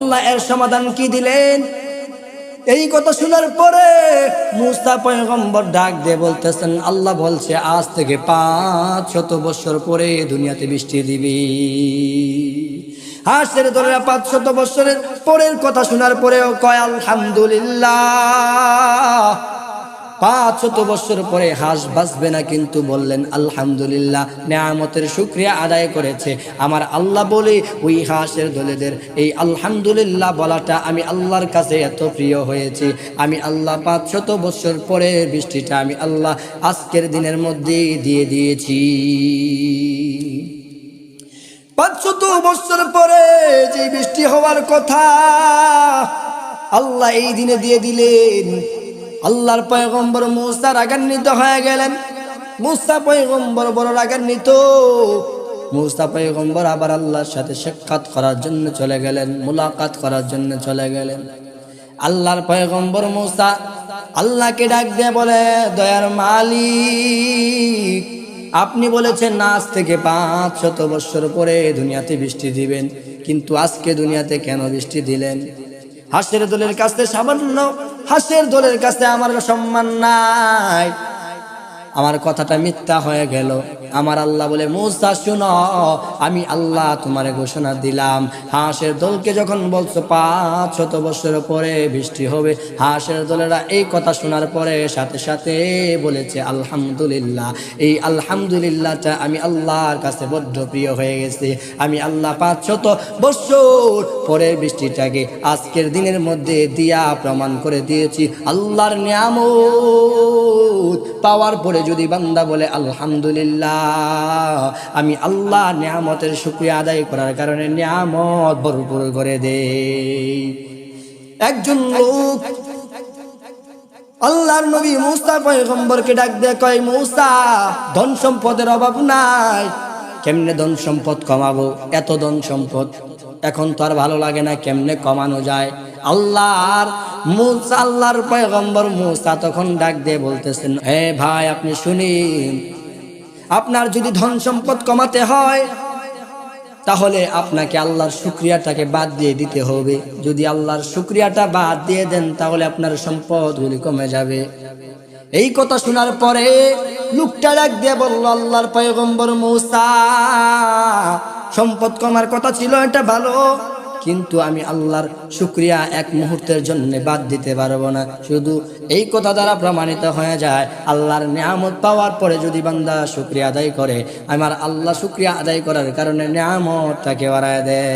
আল্লাহ এর সমাধান কি দিলেন? এই কথা শোনার পরে মুসা পয়গম্বর ডাক দিয়ে বলতেছেন, আল্লাহ বলছে আজ থেকে 500 বছর পরে দুনিয়াতে বৃষ্টি দিবি। হাসের দলেরা 500 বছরের পরের কথা শোনার পরেও কয় আলহামদুলিল্লাহ। 500 বছর পরে হাঁস বাঁচবে না, কিন্তু বললেন আলহামদুলিল্লাহ, নেয়ামতের শুকরিয়া আদায় করেছে আমার আল্লাহ বলে ওই হাঁসের দলেদের এই আলহামদুলিল্লাহ বলাটা আমি আল্লাহর কাছে এত প্রিয় হয়েছে। আমি আল্লাহ 500 বছর পরে বৃষ্টিটা আমি আল্লাহ আজকের দিনের মধ্যে দিয়ে দিয়েছি। 500 বছর পরে যে বৃষ্টি হওয়ার কথা আল্লাহ এই দিনে দিয়ে দিলেন। আল্লাহর পয়গম্বর মুসা রাগান্বিত হয়ে গেলেন। মুসা পয়গম্বর বড় রাগান্বিত। মুসা পয়গম্বর আবার আল্লাহর সাথে সাক্ষাৎ করার জন্য চলে গেলেন, মুলাকাত করার জন্য চলে গেলেন। আল্লাহর পয়গম্বর মুসা আল্লাহকে ডাক দিয়ে বলে, দয়ার মালিক, আপনি বলেছেন না আজ থেকে 500 বছর পরে দুনিয়াতে বৃষ্টি দিবেন, কিন্তু আজকে দুনিয়াতে কেন বৃষ্টি দিলেন? হাঁসের দলের কাছে সামান্য, হাঁসের দলের কাছে আমার সম্মান নাই, আমার কথাটা মিথ্যা হয়ে গেল। আমার আল্লাহ বলে, মুসা শুনো, আমি আল্লাহ তোমারে ঘোষণা দিলাম, হাঁসের দলকে যখন বলছো 500 বছর পরে বৃষ্টি হবে, হাঁসের দলেরা এই কথা শোনার পরে সাথে সাথে বলেছে আলহামদুলিল্লাহ। এই আলহামদুলিল্লাহটা আমি আল্লাহর কাছে বড্ড প্রিয় হয়ে গেছে। আমি আল্লাহ 500 বছর পরে বৃষ্টিটাকে আজকের দিনের মধ্যে দিয়া প্রমাণ করে দিয়েছি। আল্লাহর নিয়ামত পাওয়ার পরে যদি বান্দা বলে আলহামদুলিল্লাহ, আমি আল্লাহ নিয়ামতের শুকরিয়া আদায় করার কারণে নিয়ামত ভরপুর করে দেই। একজন লোক আল্লাহর নবী মুসা পয়গম্বরকে ডাক দিয়ে কয়, মুসা, ধন সম্পদের অভাব নাই, কেমনে ধন সম্পদ কমাবো? এত ধন সম্পদ এখন তো আর ভালো লাগে না, কেমনে কমানো যায়? আল্লাহর পয়গম্বর মুসা তখন ডাক দিয়ে বলতেছেন, হে ভাই, আপনি শুনেন, আপনার যদি ধন সম্পদ কমাতে হয় তাহলে আপনাকে আল্লাহর শুকরিয়াটাকে বাদ দিয়ে দিতে হবে। যদি আল্লাহর শুকরিয়াটা বাদ দিয়ে দেন তাহলে আপনার সম্পদগুলি কমে যাবে। এই কথা শোনার পরে লোকটা ডাক দিয়ে বলল, আল্লাহর পয়গম্বর মুসা, সম্পদ কমার কথা ছিল, এটা ভালো, কিন্তু আমি আল্লাহর শুকরিয়া এক মুহূর্তের জন্য বাদ দিতে পারবো না। শুধু এই কথা দ্বারা প্রমাণিত হয়ে যায়, আল্লাহর নিয়ামত পাওয়ার পরে যদি বান্দা শুকরিয়া আদায় করে, আমার আল্লাহ শুকরিয়া আদায় করার কারণে নিয়ামতটাকে বাড়ায় দেয়।